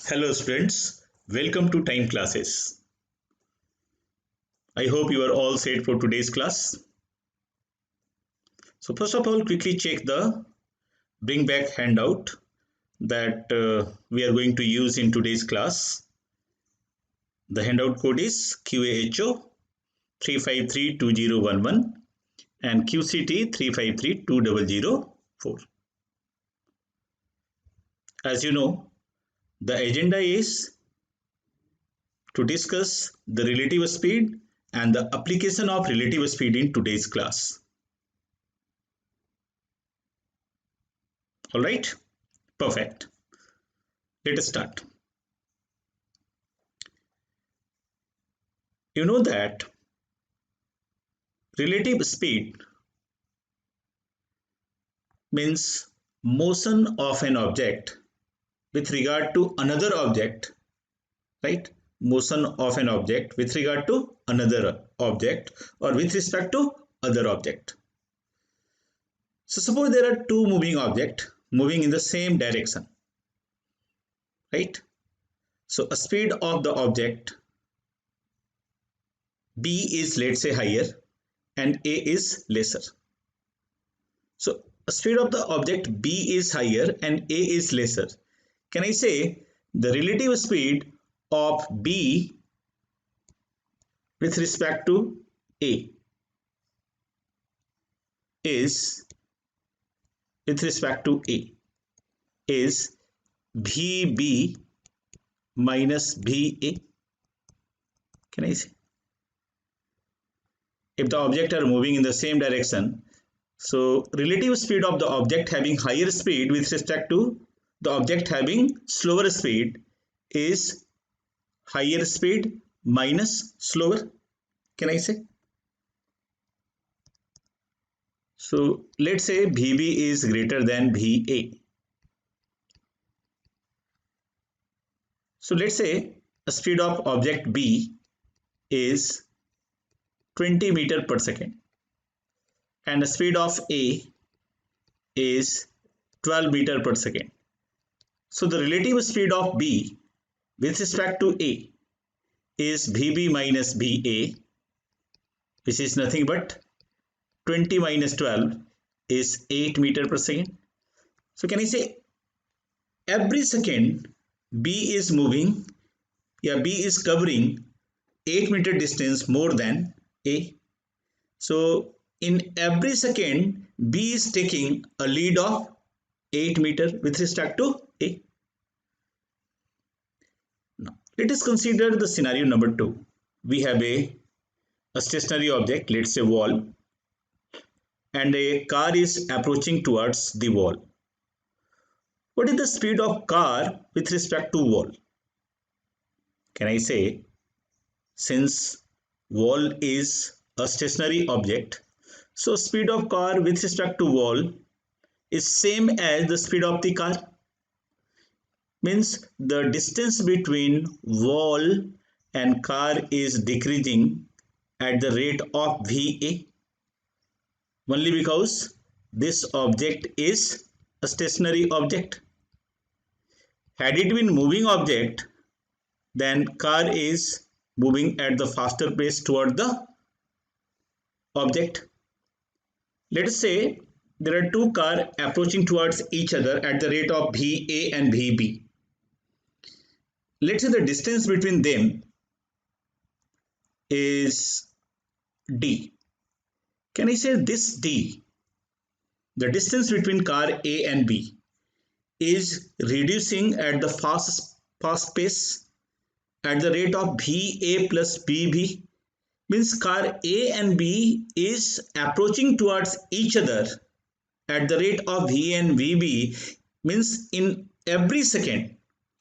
Hello students, welcome to Time Classes. I hope you are all set for today's class. So first of all, quickly check the bring back handout that we are going to use in today's class. The handout code is QAHO 3532011 and QCT 3532004. As you know, the agenda is to discuss the relative speed and the application of relative speed in today's class. All right, perfect. Let us start. You know that relative speed means motion of an object with regard to another object, right? Motion of an object with regard to another object or with respect to other object. So suppose there are two moving objects moving in the same direction, right? So a speed of the object B is, let's say, higher and A is lesser. So speed of the object B is higher and A is lesser. Can I say the relative speed of B with respect to A is with respect to A is VB minus VA? Can I say? If the objects are moving in the same direction, so relative speed of the object having higher speed with respect to the object having slower speed is higher speed minus slower. Can I say? So let's say VB is greater than VA. So let's say a speed of object B is 20 meter per second and the speed of A is 12 meter per second. So the relative speed of B with respect to A is VB minus VA, which is nothing but 20 minus 12 is 8 meter per second. So can I say every second B is moving, B is covering 8 meter distance more than A. So in every second B is taking a lead of 8 meter with respect to A. Now let us consider the scenario number 2. We have a stationary object, let's say wall, and a car is approaching towards the wall. What is the speed of car with respect to wall? Can I say, since wall is a stationary object, so speed of car with respect to wall is same as the speed of the car. Means the distance between wall and car is decreasing at the rate of VA, only because this object is a stationary object. Had it been moving object, then car is moving at the faster pace toward the object. Let us say there are two cars approaching towards each other at the rate of VA and VB. Let's say the distance between them is D. Can I say this D, the distance between car A and B, is reducing at the fast pace at the rate of VA plus VB? Means car A and B is approaching towards each other at the rate of V and VB, means in every second,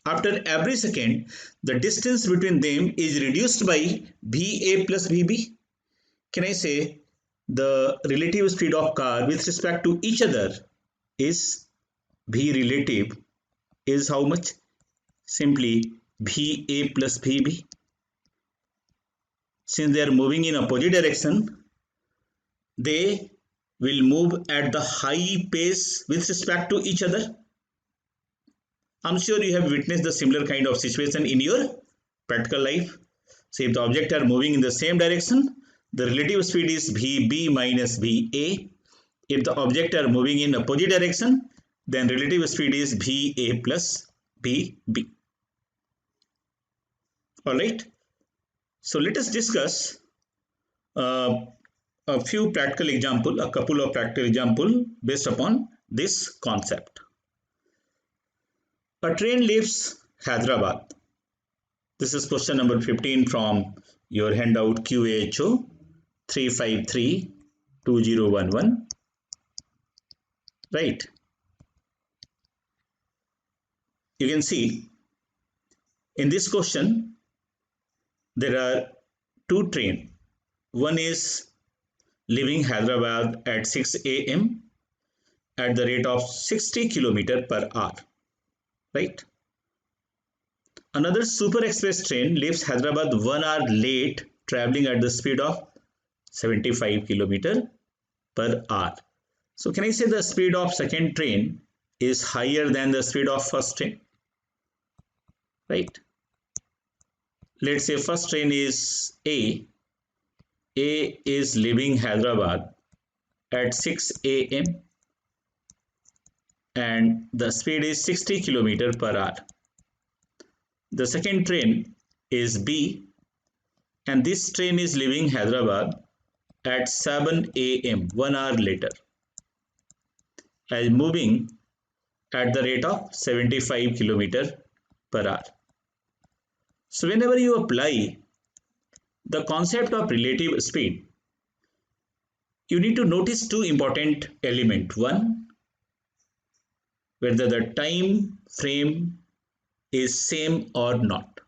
after every second, the distance between them is reduced by VA plus VB. Can I say the relative speed of car with respect to each other is V relative is how much? Simply VA plus VB. Since they are moving in opposite direction, they will move at the high pace with respect to each other. I'm sure you have witnessed the similar kind of situation in your practical life. So if the object are moving in the same direction, the relative speed is Vb minus Va. If the object are moving in opposite direction, then relative speed is Va plus Vb. Alright, so let us discuss a couple of practical example based upon this concept. A train leaves Hyderabad. This is question number 15 from your handout QAHO 3532011. Right. You can see in this question there are two trains. One is leaving Hyderabad at 6 a.m. at the rate of 60 km per hour. Right. Another super express train leaves Hyderabad 1 hour late, traveling at the speed of 75 km per hour. So can I say the speed of second train is higher than the speed of first train? Right. Let's say first train is A. A is leaving Hyderabad at 6 a.m. and the speed is 60 km per hour. The second train is B and this train is leaving Hyderabad at 7 a.m. 1 hour later and moving at the rate of 75 km per hour. So whenever you apply the concept of relative speed, you need to notice two important elements. One, whether the time frame is same or not,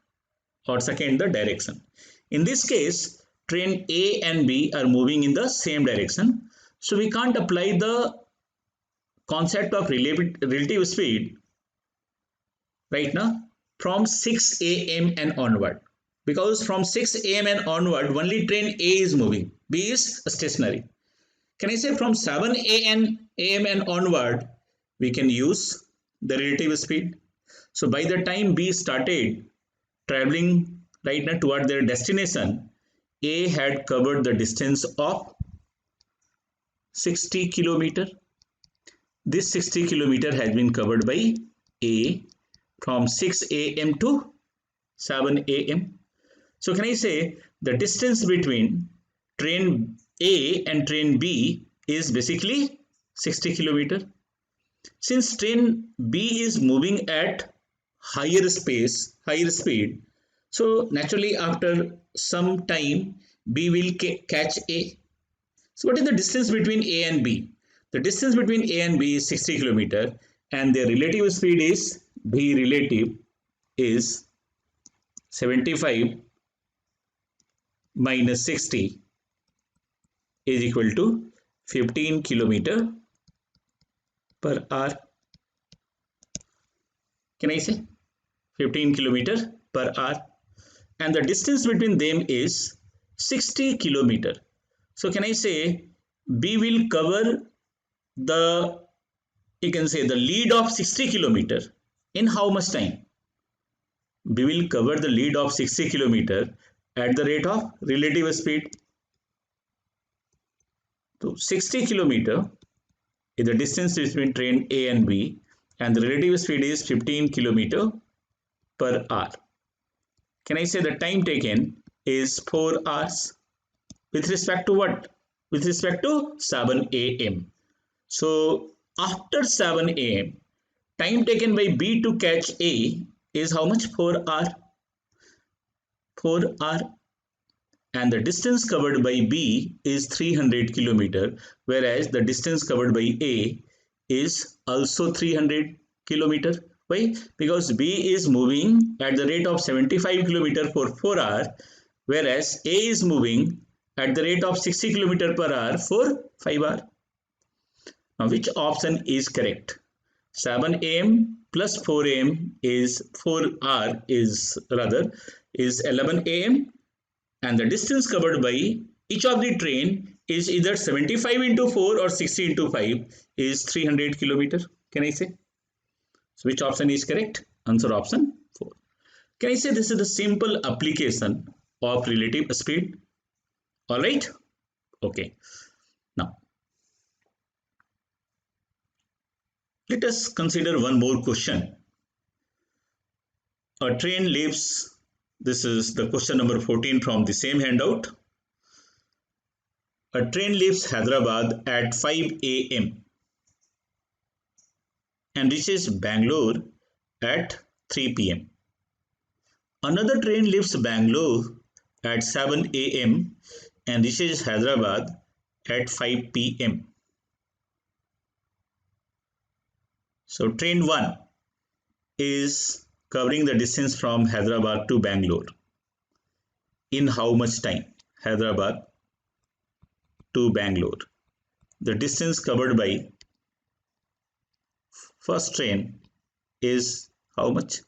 or second, the direction. In this case, train A and B are moving in the same direction, so we can't apply the concept of relative speed right now from 6 a.m. and onward, because from 6 a.m. and onward only train A is moving, B is stationary. Can I say from 7 a.m. and onward we can use the relative speed? So by the time B started traveling right now toward their destination, A had covered the distance of 60 km. This 60 km has been covered by A from 6 a.m. to 7 a.m. So can I say the distance between train A and train B is basically 60 km. Since train B is moving at higher speed, so naturally after some time B will catch A. So what is the distance between A and B? The distance between A and B is 60 km and their relative speed is B relative is 75 minus 60 is equal to 15 km per hour. Can I say 15 km per hour? And the distance between them is 60 km. So can I say B will cover the, you can say the lead of 60 km in how much time? We will cover the lead of 60 km at the rate of relative speed. So 60 km is the distance between train A and B and the relative speed is 15 km per hour. Can I say the time taken is 4 hours? With respect to what? With respect to 7 a.m. So after 7 a.m. time taken by B to catch A is how much? 4 hours. 4 hours. And the distance covered by B is 300 km, whereas the distance covered by A is also 300 km. Why? Because B is moving at the rate of 75 km for 4 hours, whereas A is moving at the rate of 60 km per hour for 5 hours. Now which option is correct? 7 a.m. plus 4 a.m. is 4 hour is 11 a.m. and the distance covered by each of the train is either 75 into 4 or 60 into 5 is 300 km. Can I say? So which option is correct? Answer option 4. Can I say this is the simple application of relative speed? All right. Okay. Now let us consider one more question. A train leaves, this is the question number 14 from the same handout. A train leaves Hyderabad at 5 a.m. and reaches Bangalore at 3 p.m. Another train leaves Bangalore at 7 a.m. and reaches Hyderabad at 5 p.m. So train 1 is covering the distance from Hyderabad to Bangalore in how much time? Hyderabad to Bangalore. The distance covered by first train is how much?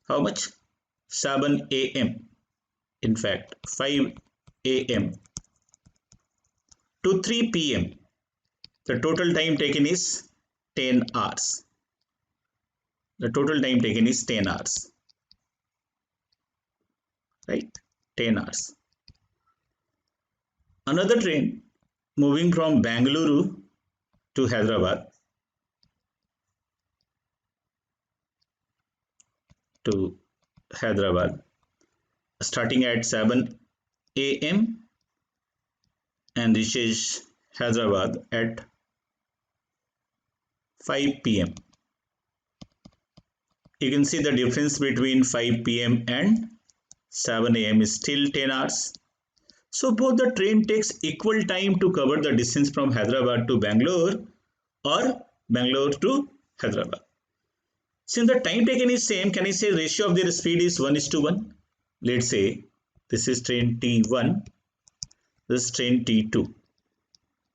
How much? 7 a.m. In fact, 5 a.m. to 3 p.m. The total time taken is 10 hours. The total time taken is 10 hours. Right? 10 hours. Another train moving from Bangalore to Hyderabad starting at 7 a.m. and reaches Hyderabad at 5 p.m. You can see the difference between 5 p.m. and 7 a.m. is still 10 hours. So both the train takes equal time to cover the distance from Hyderabad to Bangalore or Bangalore to Hyderabad. Since the time taken is same, can I say ratio of their speed is 1:1? Let's say this is train T1, this is train T2.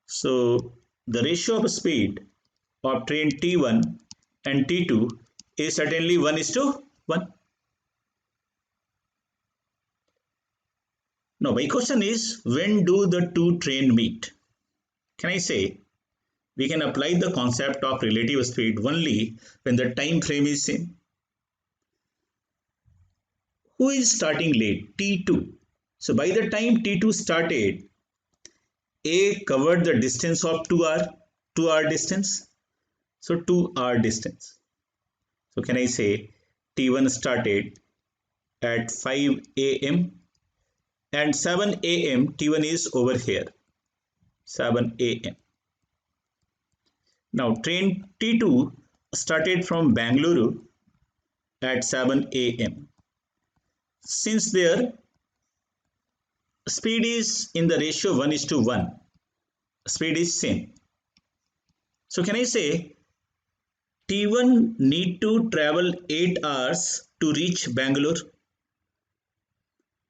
So the ratio of speed of train T1 and T2 is certainly 1:1. Now my question is, when do the two trains meet? Can I say we can apply the concept of relative speed only when the time frame is same? Who is starting late? T2. So by the time T2 started, A covered the distance of 2 hour distance. So 2 hour distance. So can I say T1 started at 5 a.m. and 7 a.m. T1 is over here. 7 a.m. Now train T2 started from Bangalore at 7 a.m. Since their speed is in the ratio 1:1, speed is same. So can I say T1 need to travel 8 hours to reach Bangalore,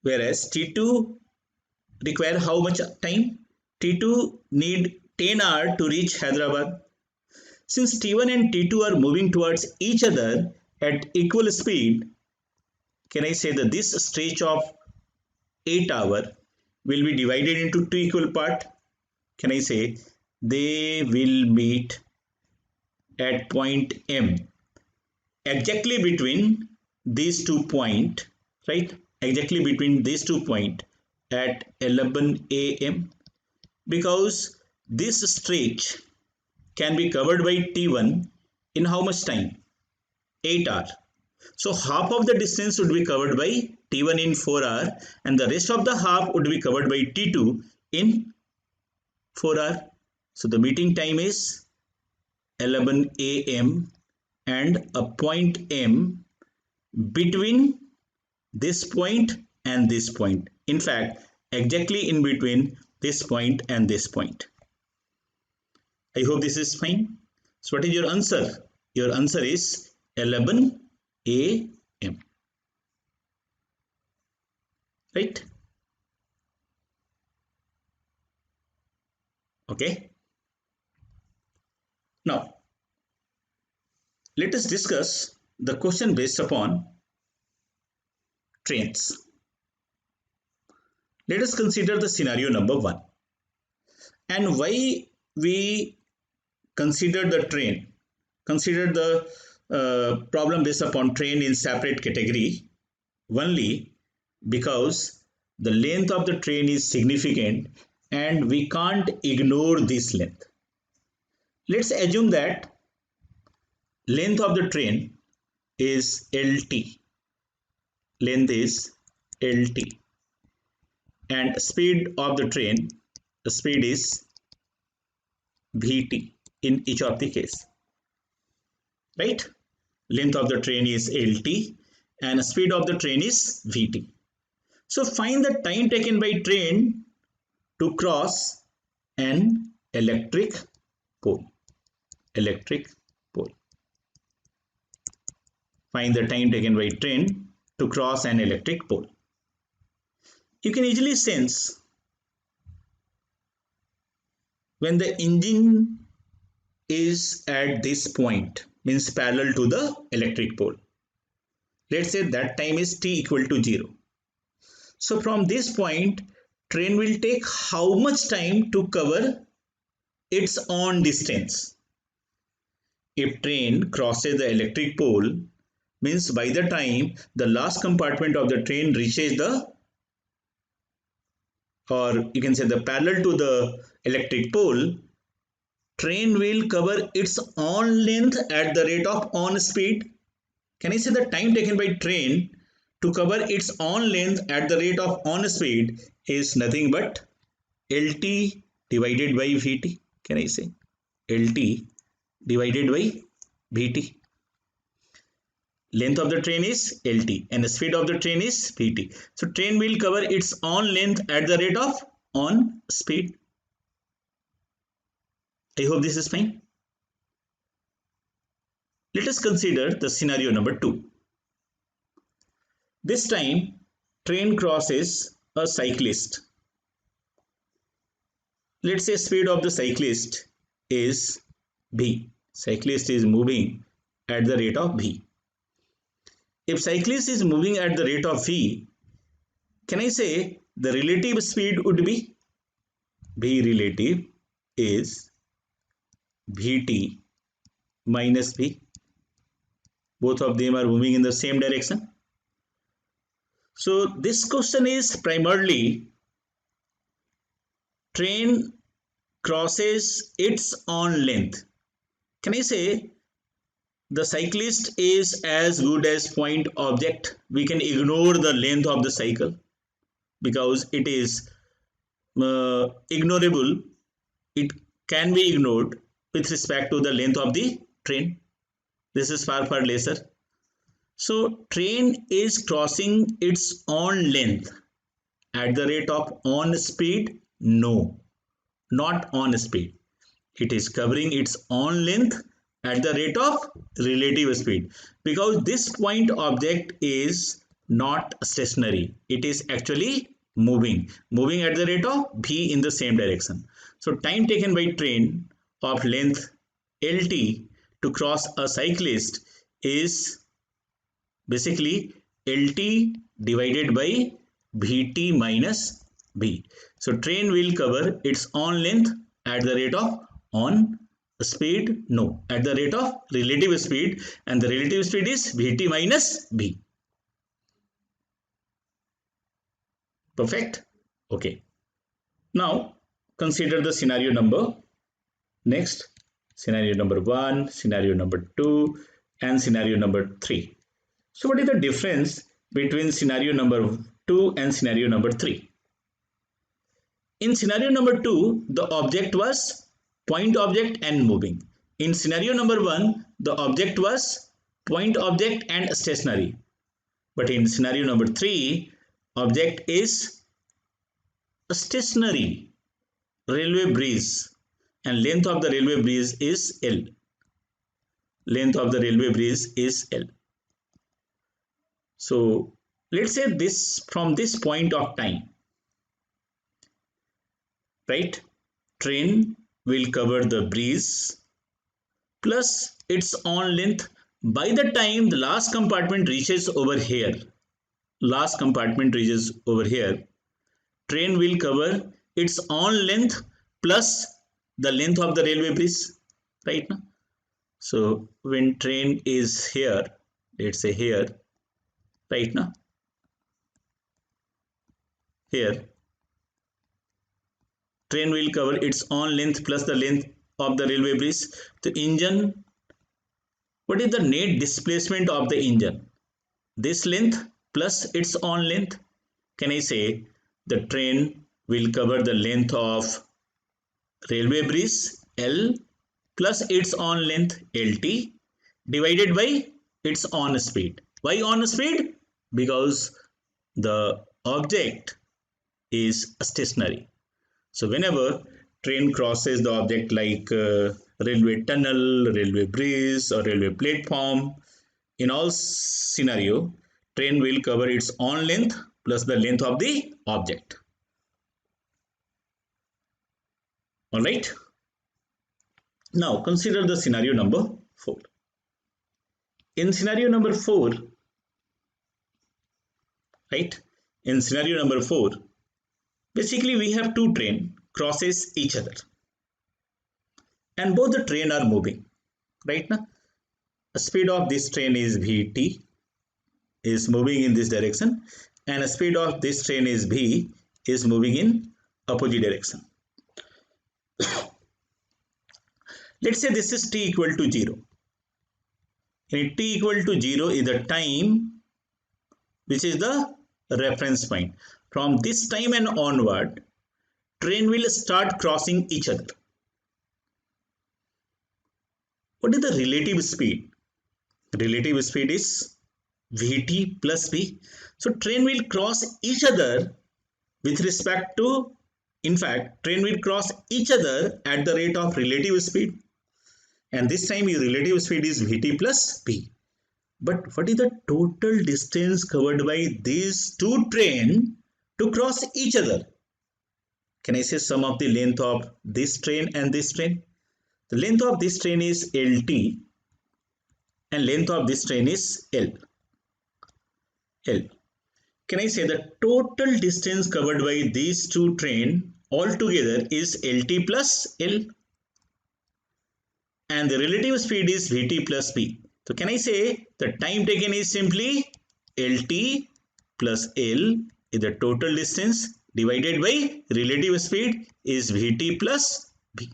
whereas T2 require how much time? T2 need 10 hours to reach Hyderabad. Since T1 and T2 are moving towards each other at equal speed, can I say that this stretch of 8 hours will be divided into two equal parts? Can I say they will meet at point M, exactly between these 2 points, right? Exactly between these 2 points at 11 a.m. because this stretch can be covered by T1 in how much time? 8 hours. So half of the distance would be covered by T1 in 4 hours and the rest of the half would be covered by T2 in 4 hours. So the meeting time is 11 a.m. and a point M between this point and this point. In fact, exactly in between this point and this point. I hope this is fine. So what is your answer? Your answer is 11 a.m. Right? Okay. Now, let us discuss the question based upon trains. Let us consider the scenario number 1. And why we consider the problem based upon train in separate category only because the length of the train is significant and we can't ignore this length. Let's assume that length of the train is LT. Length is LT. And speed of the train, the speed is Vt in each of the case. Right? Length of the train is LT and speed of the train is Vt. So find the time taken by train to cross an electric pole. Electric pole. Find the time taken by train to cross an electric pole. You can easily sense when the engine is at this point, means parallel to the electric pole. Let's say that time is t equal to 0. So from this point, train will take how much time to cover its own distance? If train crosses the electric pole, means by the time the last compartment of the train reaches the, or you can say the parallel to the electric pole, train will cover its own length at the rate of own speed. Can I say the time taken by train to cover its own length at the rate of own speed is nothing but LT divided by Vt. Can I say LT divided by Vt? Length of the train is LT and the speed of the train is Vt. So train will cover its own length at the rate of own speed. I hope this is fine. Let us consider the scenario number 2. This time train crosses a cyclist. Let's say speed of the cyclist is v. Cyclist is moving at the rate of v. If cyclist is moving at the rate of v, can I say the relative speed would be v relative is Vt minus v. Both of them are moving in the same direction. So this question is primarily train crosses its own length. Can I say the cyclist is as good as point object? We can ignore the length of the cycle because it is ignorable. It can be ignored with respect to the length of the train. This is far lesser. So train is crossing its own length at the rate of own speed? No, not on speed. It is covering its own length at the rate of relative speed because this point object is not stationary. It is actually moving at the rate of v in the same direction. So time taken by train of length LT to cross a cyclist is basically LT divided by Vt minus v. So train will cover its own length at the rate of on speed? No, at the rate of relative speed, and the relative speed is Vt minus v. Perfect. Okay. Now consider the scenario number next. Scenario number 1, scenario number 2, and scenario number 3. So what is the difference between scenario number 2 and scenario number 3? In scenario number 2, the object was point object and moving. In scenario number 1, the object was point object and stationary. But in scenario number 3, object is stationary, railway bridge, and length of the railway bridge is L. Length of the railway bridge is L. So let's say this from this point of time, right? Train will cover the bridge plus its own length. By the time the last compartment reaches over here, train will cover its own length plus the length of the railway bridge, right now. So when train is here, let's say here, right now, here, train will cover its own length plus the length of the railway bridge. The engine, what is the net displacement of the engine? This length plus its own length. Can I say the train will cover the length of railway bridge L plus its own length LT divided by its own speed. Why own speed? Because the object is stationary. So whenever train crosses the object like railway tunnel, railway bridge or railway platform, in all scenario, train will cover its own length plus the length of the object. All right. Now consider the scenario number 4. In scenario number 4, right? In scenario number 4, basically we have two train crosses each other, and both the train are moving. Right now, the speed of this train is Vt, is moving in this direction, and the speed of this train is V, is moving in opposite direction. Let's say this is t equal to 0. And t equal to 0 is the time which is the reference point. From this time and onward, train will start crossing each other. What is the relative speed? Relative speed is Vt plus V. So train will cross each other with respect to, in fact, train will cross each other at the rate of relative speed. And this time your relative speed is Vt plus V. But what is the total distance covered by these two trains to cross each other? Can I say sum of the length of this train and this train? The length of this train is LT and length of this train is L. Can I say the total distance covered by these two trains altogether is LT plus L? And the relative speed is Vt plus V. So can I say the time taken is simply LT plus L is the total distance divided by relative speed is Vt plus V.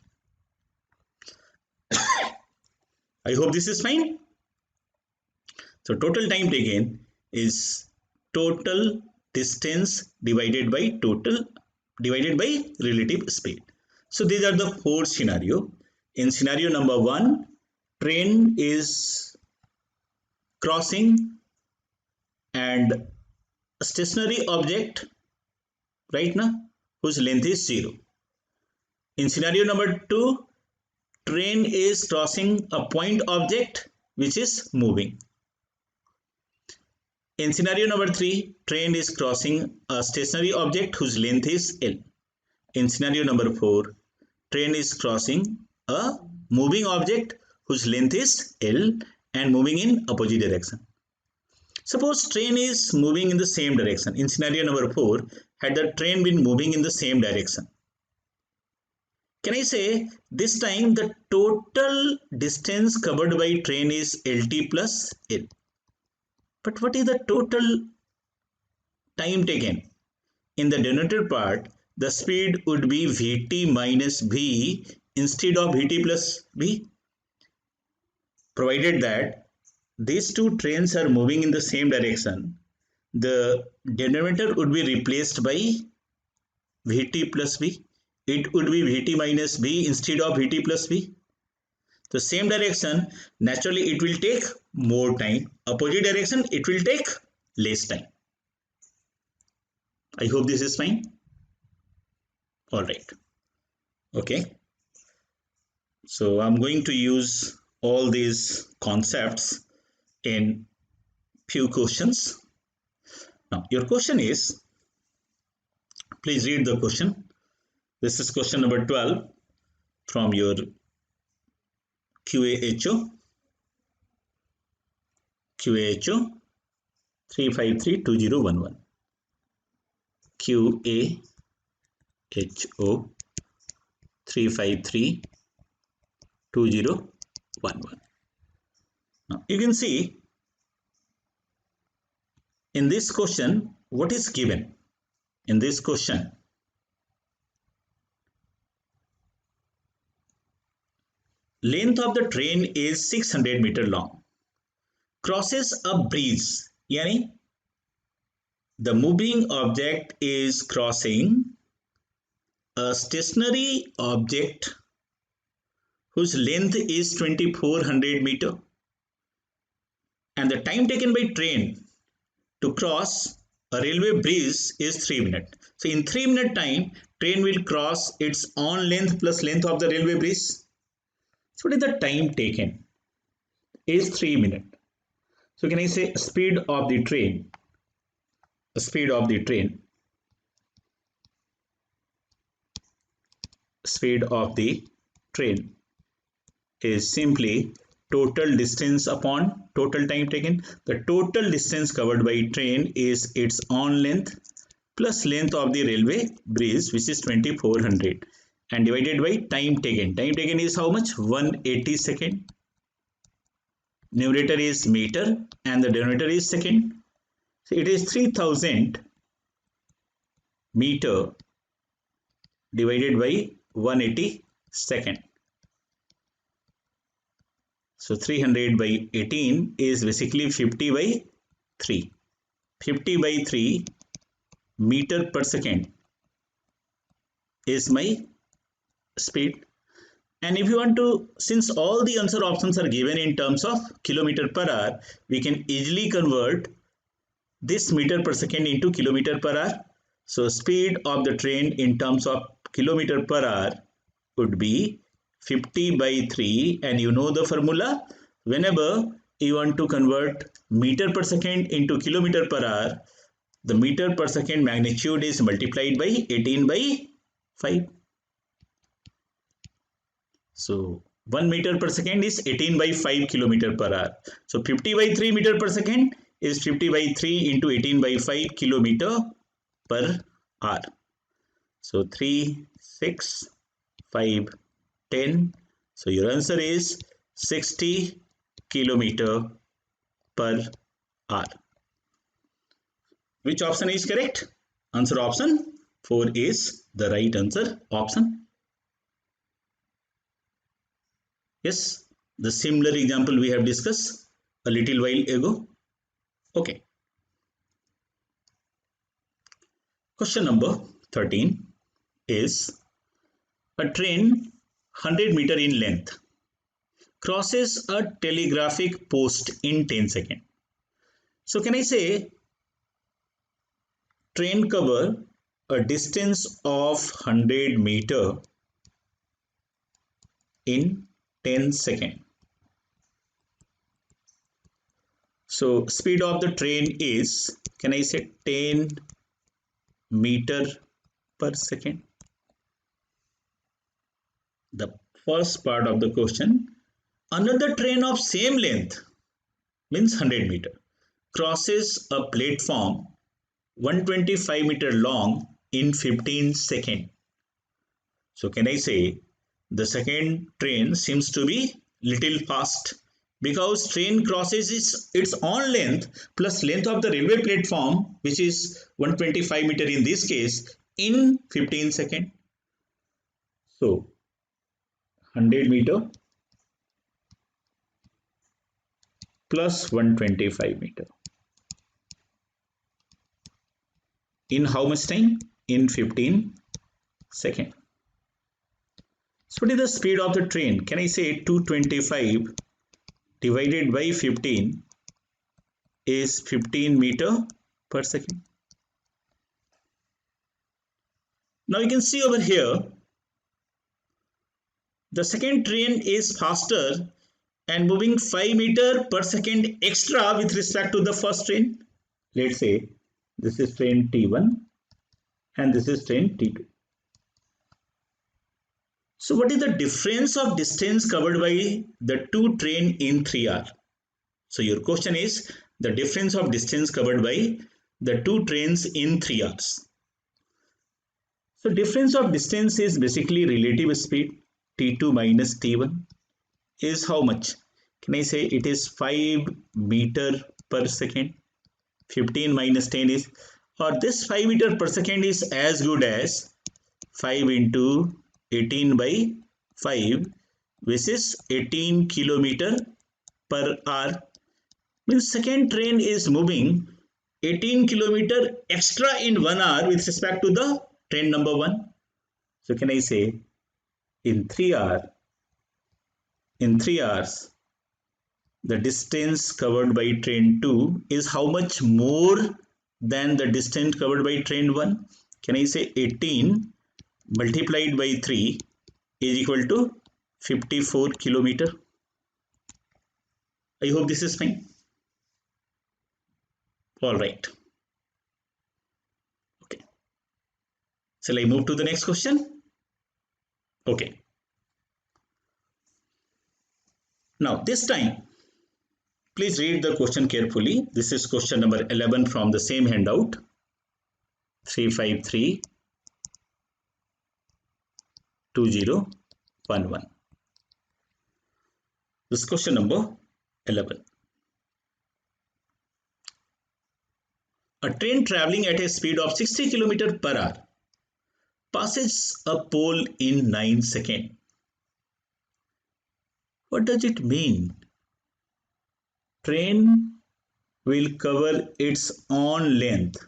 I hope this is fine. So total time taken is total distance divided by relative speed. So these are the 4 scenarios. In scenario number 1, train is crossing and a stationary object right now whose length is 0. In scenario number 2, train is crossing a point object which is moving. In scenario number 3, train is crossing a stationary object whose length is L. In scenario number 4, train is crossing a moving object whose length is L and moving in opposite direction. Suppose train is moving in the same direction. In scenario number 4, had the train been moving in the same direction, can I say this time the total distance covered by train is LT plus L. But what is the total time taken? In the denominator part, the speed would be Vt minus V instead of Vt plus V. Provided that these two trains are moving in the same direction, the denominator would be replaced by Vt plus V. It would be Vt minus V instead of Vt plus V. The same direction, naturally it will take more time. Opposite direction, it will take less time. I hope this is fine. All right. Okay. So I'm going to use all these concepts in few questions. Now, your question is, please read the question. This is question number 12 from your QAHO 3532011. QAHO 3532011. Now you can see in this question what is given. In this question, length of the train is 600 meter long, crosses a bridge, yani the moving object is crossing a stationary object whose length is 2400 meter, and the time taken by train to cross a railway bridge is 3 minutes. So in 3 minute time, train will cross its own length plus length of the railway bridge. So what is the time taken? Is 3 minutes. So can I say speed of the train? The speed of the train. Speed of the train is simply total distance upon total time taken. The total distance covered by train is its own length plus length of the railway bridge, which is 2400, and divided by time taken. Time taken is how much? 180 second. Numerator is meter and the denominator is second. So it is 3000 meter divided by 180 second. So 300 by 18 is basically 50 by 3. 50 by 3 meter per second is my speed. And if you want to, since all the answer options are given in terms of kilometer per hour, we can easily convert this meter per second into kilometer per hour. So speed of the train in terms of kilometer per hour would be 50 by 3, and you know the formula. Whenever you want to convert meter per second into kilometer per hour, the meter per second magnitude is multiplied by 18 by 5. So 1 meter per second is 18 by 5 kilometer per hour. So 50 by 3 meter per second is 50 by 3 into 18 by 5 kilometer per hour. So 3, 6, 5, 10. So your answer is 60 kilometer per hour. Which option is correct? Answer option 4 is the right answer option. Yes, the similar example we have discussed a little while ago. Okay. Question number 13 is a train 100 meter in length crosses a telegraphic post in 10 seconds. So can I say train cover a distance of 100 meter in 10 seconds. So speed of the train is, can I say 10 meter per second? The first part of the question, another train of same length, means 100 meter, crosses a platform 125 meter long in 15 seconds. So can I say the second train seems to be little fast, because train crosses its own length plus length of the railway platform, which is 125 meter in this case, in 15 seconds. So 100 meter plus 125 meter in how much time? In 15 seconds. So what is the speed of the train? Can I say 225 divided by 15 is 15 meter per second. Now you can see over here, the second train is faster and moving 5 meter per second extra with respect to the first train. Let's say this is train T1 and this is train T2. So what is the difference of distance covered by the two train in 3 hours? So your question is the difference of distance covered by the two trains in 3 hours. So difference of distance is basically relative speed. T2 minus T1 is how much? Can I say it is 5 meter per second? 15 minus 10 is, or this 5 meter per second is as good as 5 into 18 by 5, which is 18 kilometer per hour. Means second train is moving 18 kilometer extra in 1 hour with respect to the train number 1. So can I say in 3 hours the distance covered by train 2 is how much more than the distance covered by train 1? Can I say 18 multiplied by 3 is equal to 54 kilometer? I hope this is fine. All right. Okay. Shall I move to the next question? Okay. Now this time, please read the question carefully. This is question number 11 from the same handout. 353 2011. This question number 11. A train traveling at a speed of 60 km per hour passes a pole in 9 seconds. What does it mean? Train will cover its own length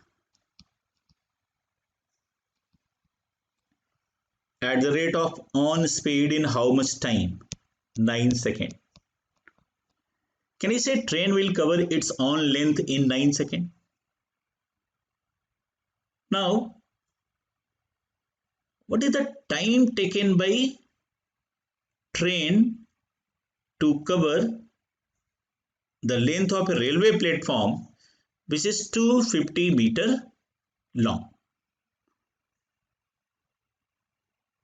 at the rate of on speed in how much time? 9 seconds. Can I say train will cover its own length in 9 seconds? Now, what is the time taken by train to cover the length of a railway platform which is 250 meter long?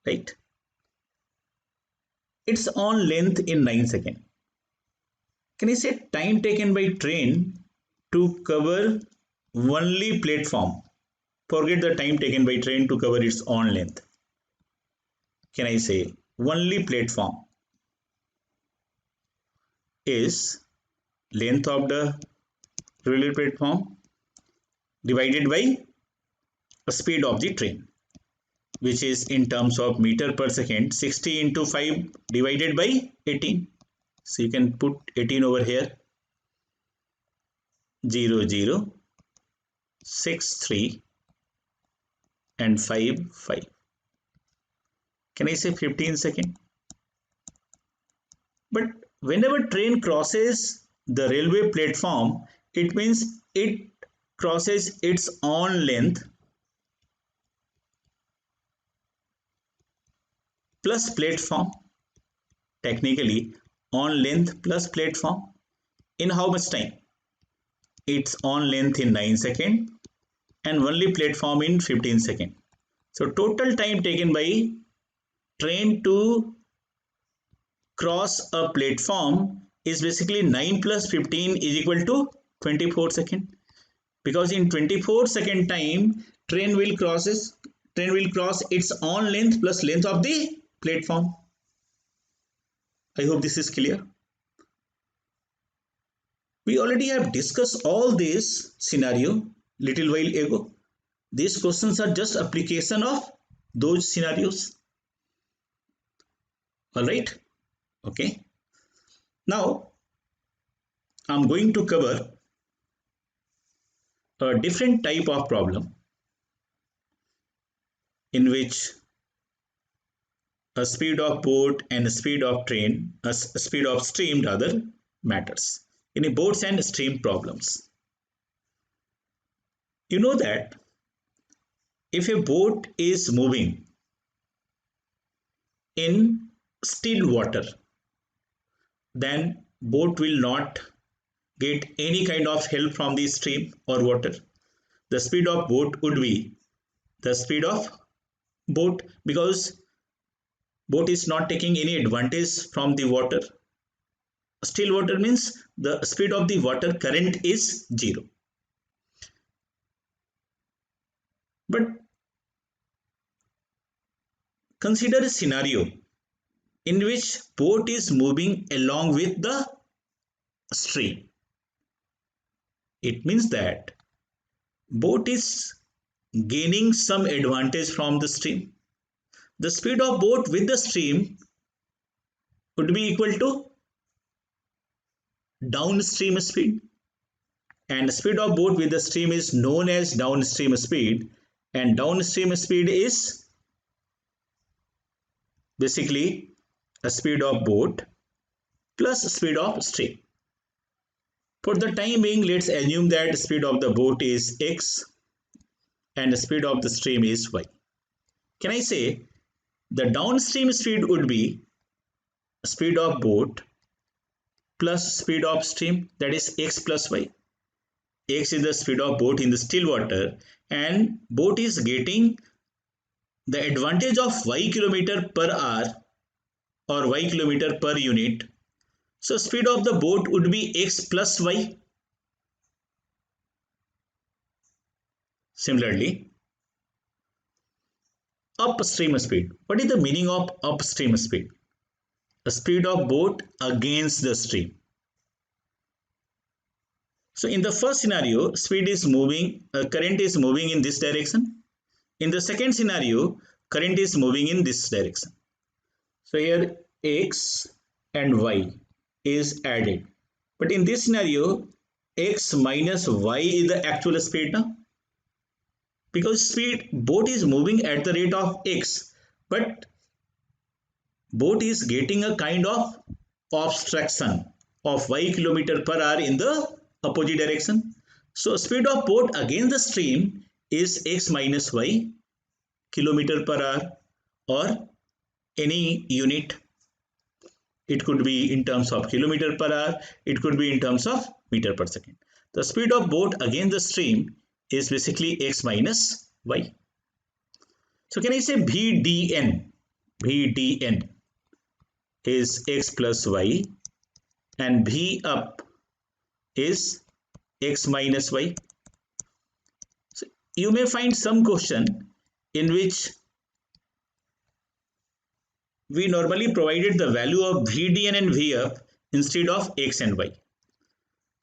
Right? Its own length in 9 seconds. Can I say time taken by train to cover only platform? Forget the time taken by train to cover its own length. Can I say only platform is length of the railway platform divided by the speed of the train, which is in terms of meter per second, 60 into 5 divided by 18. So you can put 18 over here. 0063 and 5. Can I say 15 seconds? But whenever train crosses the railway platform, it means it crosses its own length plus platform. Technically, on length plus platform in how much time? Its own length in 9 seconds and only platform in 15 seconds. So total time taken by train to cross a platform is basically 9 plus 15 is equal to 24 seconds. Because in 24 second time, train will cross its own length plus length of the platform. I hope this is clear. We already have discussed all this scenario little while ago. These questions are just application of those scenarios. All right. Okay. Now I'm going to cover a different type of problem in which a speed of boat and a speed of train, a speed of stream rather, matters in boats and stream problems. You know that if a boat is moving in still water, then boat will not get any kind of help from the stream or water. The speed of boat would be the speed of boat because boat is not taking any advantage from the water. Still water means the speed of the water current is 0. But consider a scenario in which boat is moving along with the stream. It means that boat is gaining some advantage from the stream. The speed of boat with the stream would be equal to downstream speed, and speed of boat with the stream is known as downstream speed, and downstream speed is basically a speed of boat plus speed of stream. For the time being, let's assume that speed of the boat is x and the speed of the stream is y. Can I say the downstream speed would be speed of boat plus speed of stream, that is x plus y. X is the speed of boat in the still water, and boat is getting the advantage of y kilometer per hour or y kilometer per unit. So speed of the boat would be x plus y. Similarly, upstream speed. What is the meaning of upstream speed? The speed of boat against the stream. So in the first scenario, speed is moving, current is moving in this direction. In the second scenario, current is moving in this direction. So here x and y is added. But in this scenario, x minus y is the actual speed now. Because boat is moving at the rate of x, but boat is getting a kind of obstruction of y kilometer per hour in the opposite direction. So speed of boat against the stream is x minus y kilometer per hour, or any unit. It could be in terms of kilometer per hour, it could be in terms of meter per second. The speed of boat against the stream is basically x minus y. So can I say VDN? VDN is x plus y, and V up is x minus y. So you may find some question in which we normally provided the value of VDN and V up instead of x and y.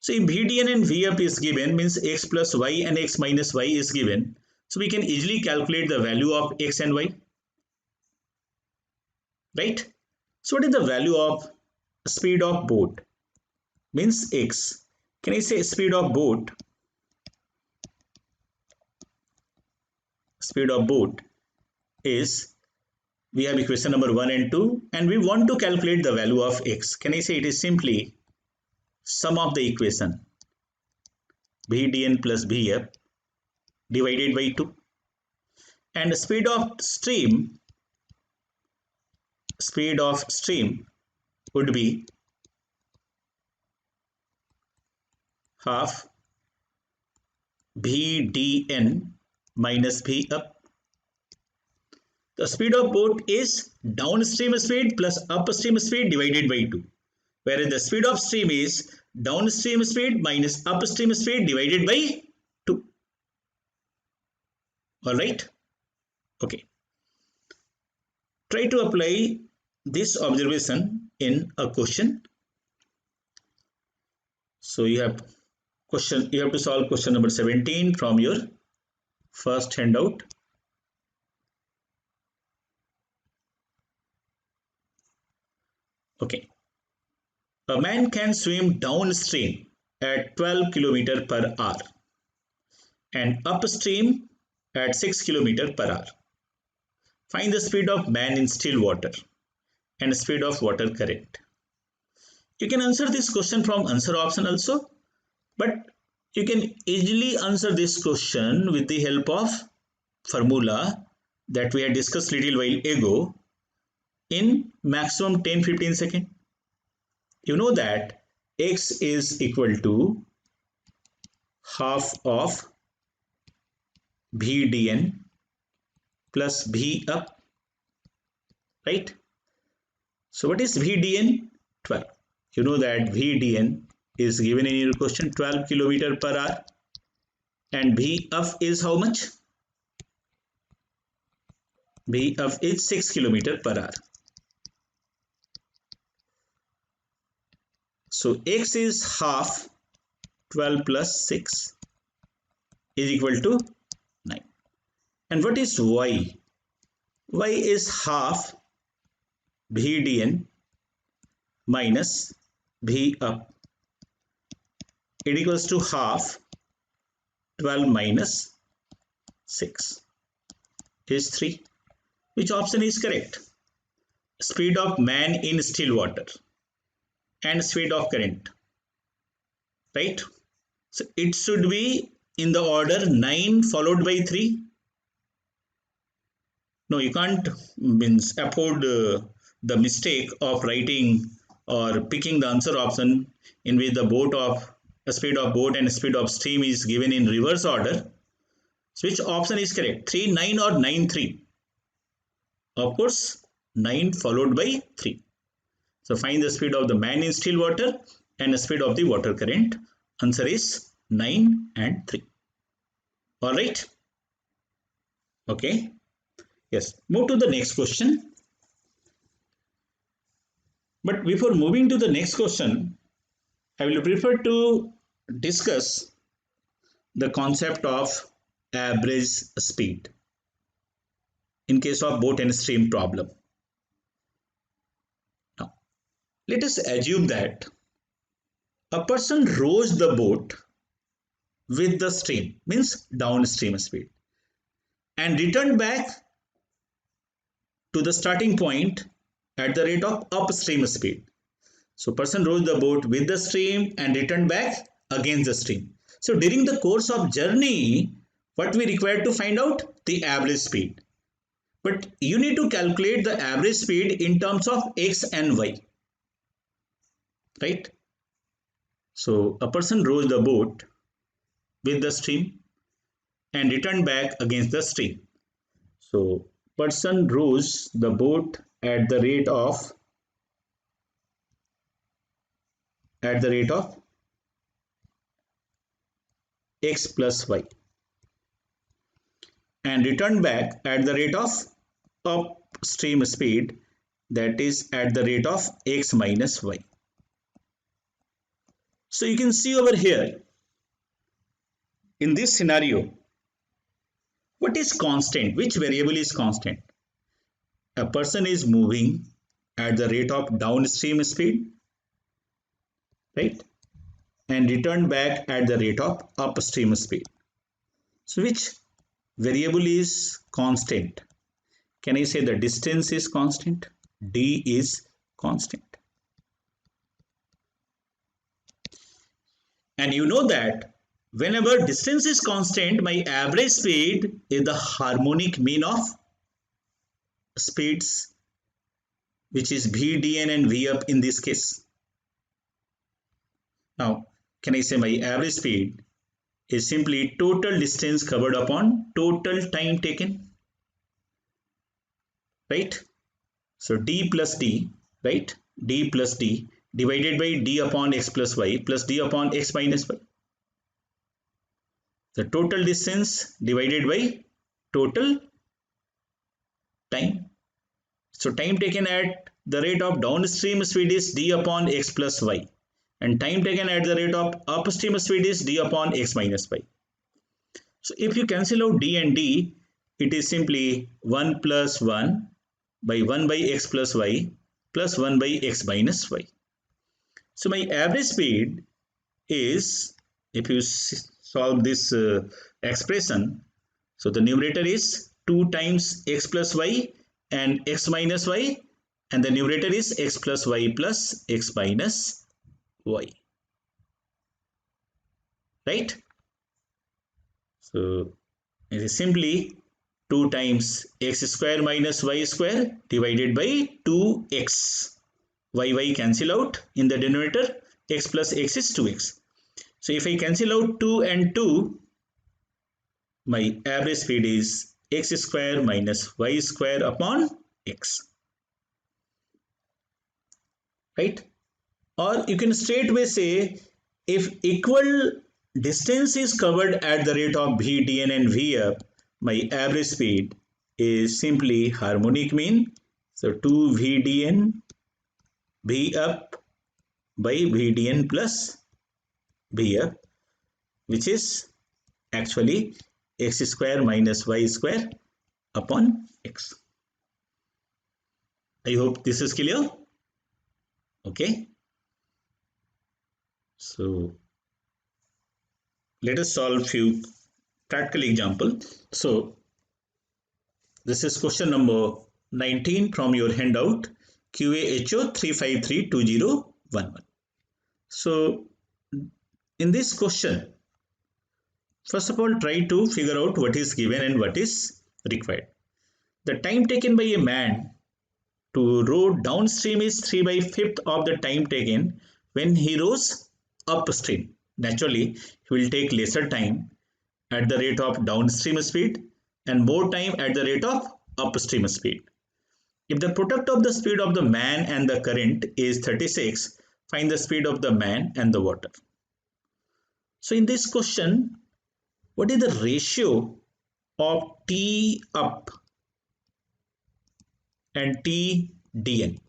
So if VDN and V up is given, means x plus y and x minus y is given, so we can easily calculate the value of x and y, right? So what is the value of speed of boat? Means x. Can I say speed of boat? Speed of boat is, we have equation number 1 and 2, and we want to calculate the value of x. Can I say it is simply sum of the equation VDN plus Vf divided by 2, and the speed of stream would be half VDN minus V up. The speed of boat is downstream speed plus upstream speed divided by 2, whereas the speed of stream is downstream speed minus upstream speed divided by 2. Alright? Okay. Try to apply this observation in a question. So you have to solve question number 17 from your first handout. Okay. A man can swim downstream at 12 km per hour and upstream at 6 km per hour. Find the speed of man in still water and speed of water current. You can answer this question from answer option also, but you can easily answer this question with the help of formula that we had discussed little while ago in maximum 10-15 seconds. You know that x is equal to half of VDN plus V up, right? So what is VDN? 12. You know that VDN is given in your question 12 km per hour, and V up is how much? V up is 6 kilometer per hour. So x is half 12 plus 6 is equal to 9. And what is y? Y is half VDN minus V up. It equals to half 12 minus 6 is 3. Which option is correct? Speed of man in still water and speed of current, right? So it should be in the order 9 followed by 3. No, you can't afford the mistake of writing or picking the answer option in which the speed of boat and speed of stream is given in reverse order. So which option is correct? 3, 9 or 9, 3? Of course, 9 followed by 3. So find the speed of the man in still water and the speed of the water current. Answer is 9 and 3. Alright. Okay. Yes. Move to the next question. But before moving to the next question, I will prefer to discuss the concept of average speed in case of boat and stream problem. Now, let us assume that a person rows the boat with the stream, means downstream speed, and returned back to the starting point at the rate of upstream speed. So person rows the boat with the stream and returned back against the stream. So during the course of journey, what we require to find out? The average speed. But you need to calculate the average speed in terms of x and y, right? So a person rows the boat with the stream and returned back against the stream. So person rows the boat at the rate of x plus y and return back at the rate of upstream speed, that is at the rate of x minus y. So you can see over here in this scenario, what is constant? Which variable is constant? A person is moving at the rate of downstream speed, right? And return back at the rate of upstream speed. So which variable is constant? Can I say the distance is constant? D is constant. And you know that whenever distance is constant, my average speed is the harmonic mean of speeds, which is VDN and V up in this case. Now, can I say my average speed is simply total distance covered upon total time taken, right? So D plus D, right? D plus D divided by D upon x plus y plus D upon x minus y. The total distance divided by total time. So time taken at the rate of downstream speed is D upon x plus y, and time taken at the rate of upstream speed is D upon x minus y. So if you cancel out D and D, it is simply 1 plus 1 by 1 by x plus y plus 1 by x minus y. So my average speed is, if you solve this expression, so the numerator is 2 times x plus y and x minus y, and the numerator is x plus y plus x minus y, right? So it is simply 2 times x square minus y square divided by 2x. Y cancel out in the denominator, x plus x is 2x. So if I cancel out 2 and 2, my average speed is x square minus y square upon x, right? Or you can straightway say, if equal distance is covered at the rate of v dn and v up, my average speed is simply harmonic mean. So 2 VDN V up by VDN plus V up, which is actually x square minus y square upon x. I hope this is clear. Okay. So let us solve few practical example. So this is question number 19 from your handout, QAHO 3532011. So in this question, first of all, try to figure out what is given and what is required. The time taken by a man to row downstream is 3/5 of the time taken when he rows upstream. Naturally, he will take lesser time at the rate of downstream speed and more time at the rate of upstream speed. If the product of the speed of the man and the current is 36, find the speed of the man and the water. So in this question, what is the ratio of T up and TDN?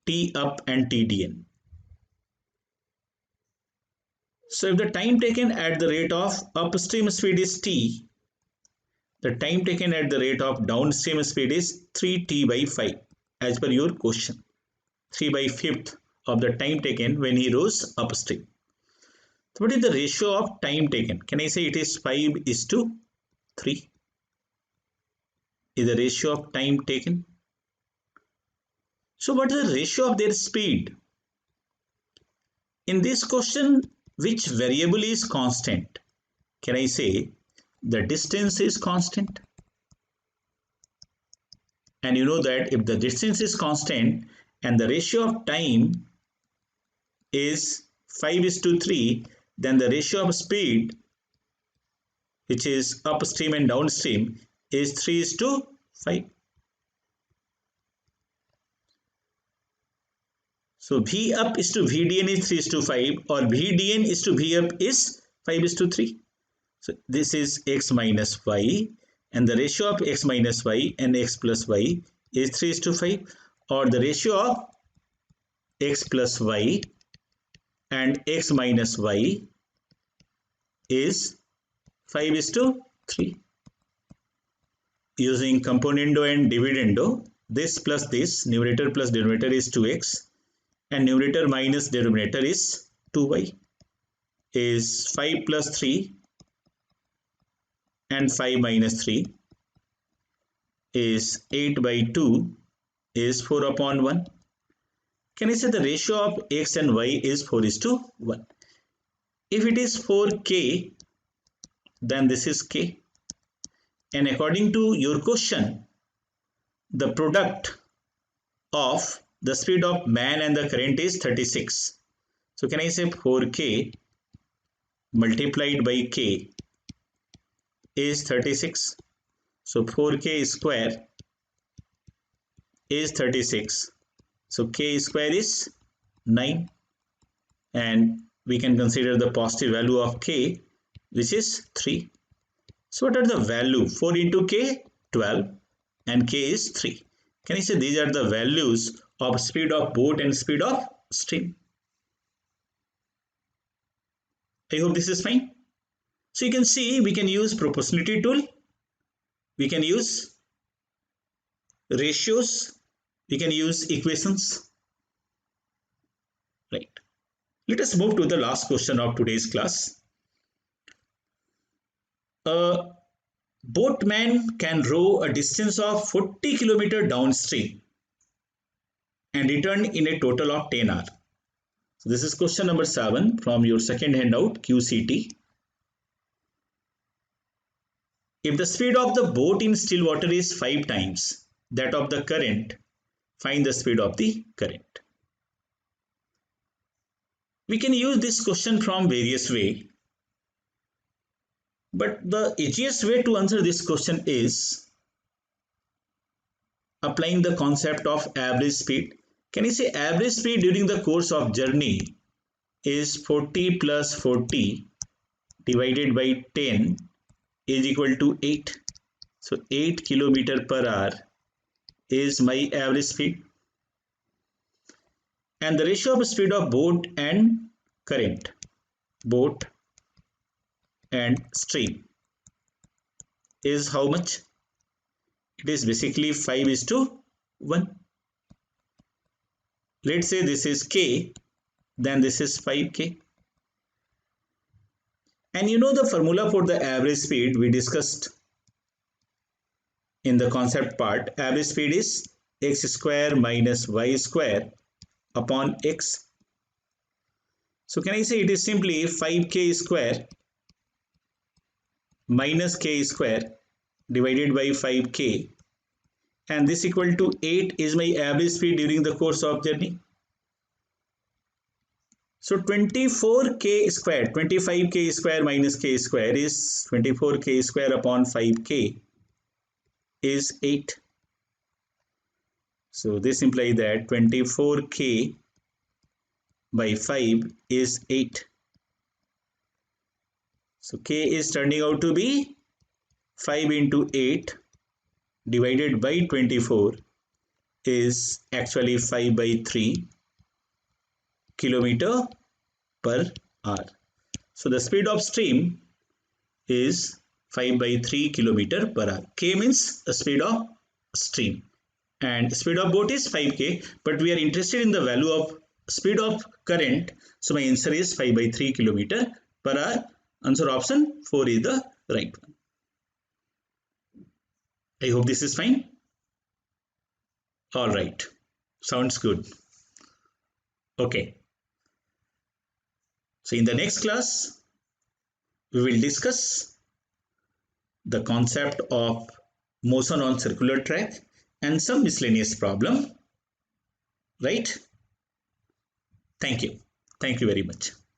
T up and TDN. So if the time taken at the rate of upstream speed is T, the time taken at the rate of downstream speed is 3T/5 as per your question. 3/5 of the time taken when he rows upstream. So what is the ratio of time taken? Can I say it is 5:3? Is the ratio of time taken. So what is the ratio of their speed? In this question, which variable is constant? Can I say the distance is constant? And you know that if the distance is constant and the ratio of time is 5:3, then the ratio of speed, which is upstream and downstream, is 3:5. So V up is to VDN is 3:5, or VDN is to V up is 5:3. So this is x minus y, and the ratio of x minus y and x plus y is 3:5, or the ratio of x plus y and x minus y is 5:3. Using componendo and dividendo, this plus this, numerator plus denominator is 2x, and numerator minus denominator is 2y, is 5 plus 3 and 5 minus 3 is 8/2 is 4/1. Can I say the ratio of x and y is 4:1? If it is 4k, then this is k. And according to your question, the product of the speed of man and the current is 36. So can I say 4k multiplied by k is 36. So 4k square is 36. So k square is 9. And we can consider the positive value of k, which is 3. So what are the value? 4 into k, 12, and k is 3. Can you say these are the values of speed of boat and speed of stream? I hope this is fine. So you can see we can use proportionality tool, we can use ratios, we can use equations, right? Let us move to the last question of today's class. A boatman can row a distance of 40 km downstream and return in a total of 10 hours. So this is question number 7 from your second handout, QCT. If the speed of the boat in still water is 5 times that of the current, find the speed of the current. We can use this question from various ways, but the easiest way to answer this question is applying the concept of average speed. Can you say average speed during the course of journey is 40 plus 40 divided by 10 is equal to 8. So 8 kilometer per hour is my average speed, and the ratio of speed of boat and current, boat and stream, is how much? It is basically 5:1. Let's say this is K, then this is 5K. And you know the formula for the average speed we discussed in the concept part. Average speed is x square minus y square upon x. So can I say it is simply 5k square minus k square divided by 5k, and this equal to 8 is my average speed during the course of journey. So 24k square, 25k square minus k square is 24k square upon 5k is 8. So this implies that 24k by 5 is 8. So k is turning out to be 5 into 8 divided by 24 is actually 5 by 3 kilometer per hour. So the speed of stream is 5 by 3 kilometer per hour. K means the speed of stream, and speed of boat is 5k, but we are interested in the value of speed of current. So my answer is 5 by 3 kilometer per hour. Answer option 4 is the right one. I hope this is fine. All right, sounds good. Okay, so in the next class we will discuss the concept of motion on circular track and some miscellaneous problem, right? Thank you very much.